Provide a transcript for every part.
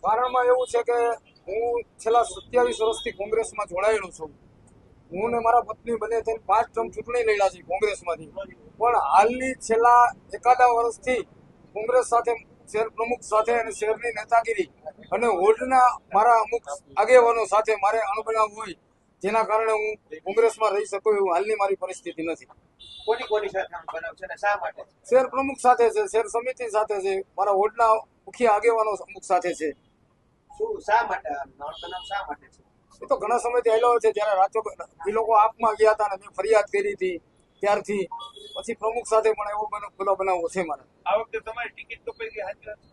કારણમાં એવું છે કે હું છેલ્લા 27 વર્ષથી કોંગ્રેસમાં જોડાયેલો છું. હું ને મારા પત્ની બંને થઈને 5 ટર્મ ચૂંટણી લડ્યા છે કોંગ્રેસમાંથી. પણ હાલની છેલ્લા એકાદા વર્ષથી કોંગ્રેસ સાથે, શહેર પ્રમુખ સાથે અને શહેરની નેતાગીરી અને વોર્ડના મારા અમુક આગેવાનો સાથે મારે અણબનાવ હોય, જેના કારણે હું કોંગ્રેસમાં રહી શકું એવું હાલની મારી પરિસ્થિતિ નથી. કોની સાથે બનાવ છે અને શા માટે? શહેર પ્રમુખ સાથે છે, શહેર સમિતિ સાથે છે, મારા વોર્ડના મુખ્ય આગેવાનો અમુક સાથે છે. શું શા માટે બનાવ શા માટે છે? એ તો ઘણા સમયથી આવેલો છે. જ્યારે એ લોકો આપમાં ગયા હતા અને મેં ફરિયાદ કરી હતી, ત્યારથી પછી પ્રમુખ સાથે પણ એવો બધો બનાવો છે મારા. આ વખતે તમારી ટિકિટ કપાઈ ગઈ?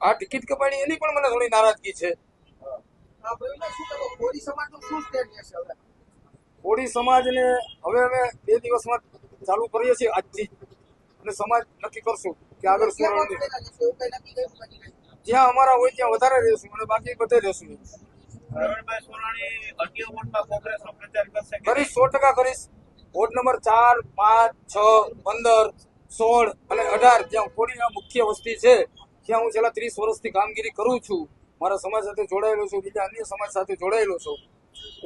આ ટિકિટ કપાણી એની પણ મને થોડી નારાજગી છે. કોળી સમાજને હવે અમે 2 દિવસમાં ચાલુ કરીએ છીએ આજથી, અને સમાજ નક્કી કરશું કે આગળ શું રણનીતિ. જ્યાં અમારા હોય ત્યાં વધારે રહેશું અને બાકી બધે રહેશું. પ્રવીણભાઈ સોરાણી અન્ય વોર્ડમાં કોંગ્રેસનો પ્રચાર કરશે? કરીશ, 100% કરીશ. વોર્ડ નંબર 4, 5, 6, 15, 16 અને 18 જ્યાં કોળીના મુખ્ય વસ્તી છે, ત્યાં હું છેલ્લા 30 વર્ષથી કામગીરી કરું છું. મારા સમાજ સાથે જોડાયેલો છું, બીજા અન્ય સમાજ સાથે જોડાયેલો છું.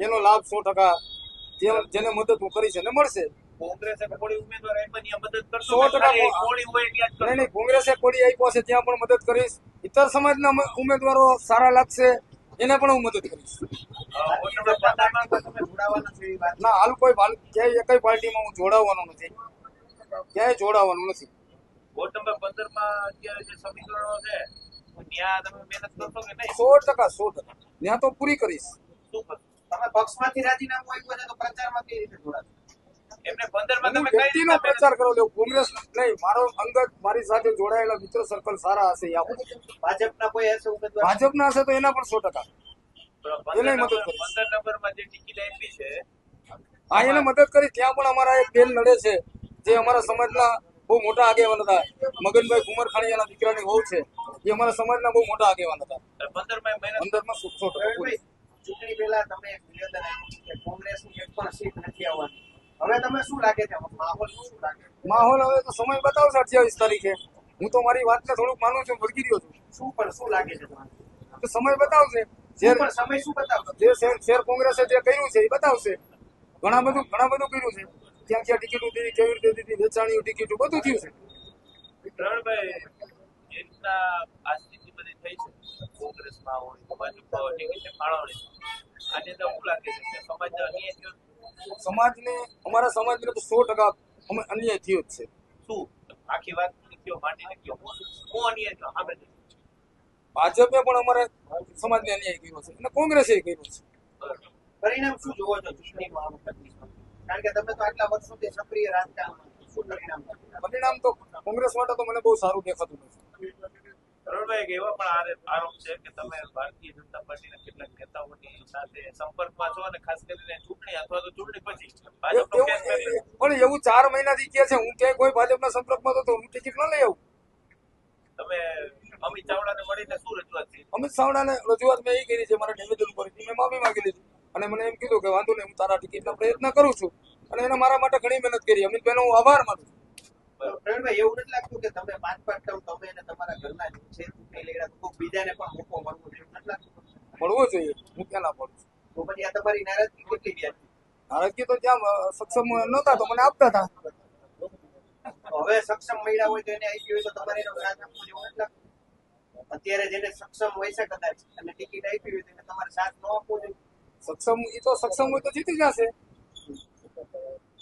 એનો લાભ 100% જેને મદદ હું કરીશ એને મળશે. કોંગ્રેસે કોળી ઉમેદવાર આપ્યાની મદદ કરશો? 100% કોળી હોય ત્યાં જ કરશો? નહીં, કોંગ્રેસે કોળી આપ્યો છે ત્યાં પણ મદદ કરીશ. ઇતર સમાજના ઉમેદવારો સારા લાગશે એને પણ હું મદદ કરીશ. ના, હાલ કોઈ ક્યાંય એકય પાર્ટીમાં હું જોડાવવાનો નથી, ક્યાંય જોડાવાનું નથી. વોર્ડ નંબર 15 માં અત્યારે જે સમીકરણો છે ત્યાં તમે મહેનત કરશો કે નહીં? 100% ત્યાં તો પૂરી કરીશ. શું કરશો? તમે પક્ષમાંથી રાજીનામું આપ્યું છે તો પ્રચારમાં કેવી રીતે જોડાશો? એમને 15 માં તમે કઈ વ્યક્તિનો પ્રચાર કરો છો, કોંગ્રેસ નહીં. મારો અંગત મારી સાથે જોડાયેલા મિત્ર સર્કલ સારા હશે. ભાજપના કોઈ હશે ઉમેદવાર? ભાજપના હશે તો એના પણ 100%. 15 નંબરમાં જે ટિકિટ આપી છે હા, એને મદદ કરી. ત્યાં પણ અમારા એક બેન લડે છે જે અમારા સમાજના બહુ મોટા આગેવાન હતા. મગનભાઈ કુમારખાણીયાના દીકરાની વહુ છે, એ અમારા સમાજના બહુ મોટા આગેવાન હતા. 15 માં મહેનત 15 માં 100%. ચૂંટણી પહેલા તમે એક નિવેદન આપ્યું કે કોંગ્રેસની એક પણ સીટ નથી આવવાની. હવે તમે શું લાગે છે માહોલ શું લાગે? માહોલ હવે તો સમય બતાવશે. 28 તારીખે હું તો મારી વાતને થોડુંક માનું છું, વળગી રહ્યો છું. શું લાગે છે તમારે? તો સમય બતાવશે. સમય શું બતાવશે? જે શહેર કોંગ્રેસે જે કર્યું છે એ બતાવશે. ઘણા બધું કર્યું છે. ક્યાં ક્યાં ટિકિટો દીધી, કેવી રીતે દીધી, વેચાણીઓ ટિકિટો બધું થયું છે. પ્રવીણભાઈ, એમના આ સ્થિતિ બધી થઈ છે કોંગ્રેસમાં હોય તો ભાજપમાં હોય ટિકિટ ફાળવણી, આજે તો શું લાગે છે કે સમાજને અન્યાય થયો? અમારા સમાજને તો 100% અમે અન્યાય થયો જ છે. શું આખી વાત કયો માંડીને કયો હું અન્યાય થયો? સામે ભાજપે પણ અમારા સમાજને અન્યાય કર્યો છે અને કોંગ્રેસે કર્યો છે. પરિણામ શું જોવો છો ચૂંટણીમાં? કારણ કે તમે તો આટલા વર્ષોથી સક્રિય રાજકારણમાં, શું પરિણામ તો કોંગ્રેસ માટે તો મને બહુ સારું દેખાતું નથી. કરોડભાઈ, એવા પણ આરોપ છે કે તમે ભારતીય જનતા પાર્ટીના કેટલાક નેતાઓની સાથે સંપર્કમાં છો અને ખાસ કરીને ચૂંટણી અથવા તો ચૂંટણી પછી ભાજપનો કેસ કરી. પણ એવું 4 મહિનાથી કહે છે. હું ક્યાંય કોઈ ભાજપના સંપર્કમાં તો હું ટિકિટ ન લઈ આવું. તમે અમિત ચાવડાને મળીને શું રજૂઆત કરી? અમિત ચાવડાને રજૂઆત મેં એ કરી છે, મારા નિવેદન ઉપર મેં માફી માંગી લીધી અને મને એમ કીધું કે વાંધો નહીં, હું તારા ટિકિટનો પ્રયત્ન કરું છું. અને એને મારા માટે ઘણી મહેનત કરી. અમિતભાઈનો હું આભાર માનું છું. પ્રવીણભાઈ, એવું નથી લાગતું કે તમે 5 ટર્મ તમે અને તમારા ઘરના છે ચૂંટણી લડ્યા તો બીજાને પણ મોકો મળવો જોઈએ? નથી લાગતું? મળવો જોઈએ. હું ક્યાં ના પડું છું? તો પછી આ તમારી નારાજગી કેટલી વ્યાજબી? નારાજગી તો જ્યાં સક્ષમ નહોતા તો મને આપતા હતા. હવે સક્ષમ મળ્યા હોય તો એને આપી હોય તો તમારે એનો સાથ આપવો જોઈએ? નથી લાગતું? અત્યારે જેને સક્ષમ હોય છે કદાચ અને ટિકિટ આપી હોય તો એને તમારે સાથ ન આપવો જોઈએ? સક્ષમ હોય તો જીતી જશે.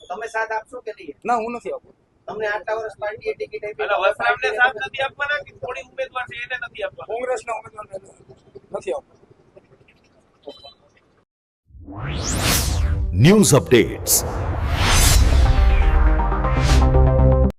તમે સાથ આપશો કે નહીં? ના, હું નથી આપતો. તમને આટલા વર્ષ પાર્ટીએ ટિકિટ આપી, વસરામને સાથ નથી આપવાના કે થોડી ઉમેદવાર છે એને નથી આપવાના? કોંગ્રેસના ઉમેદવારને નથી આપતો. News updates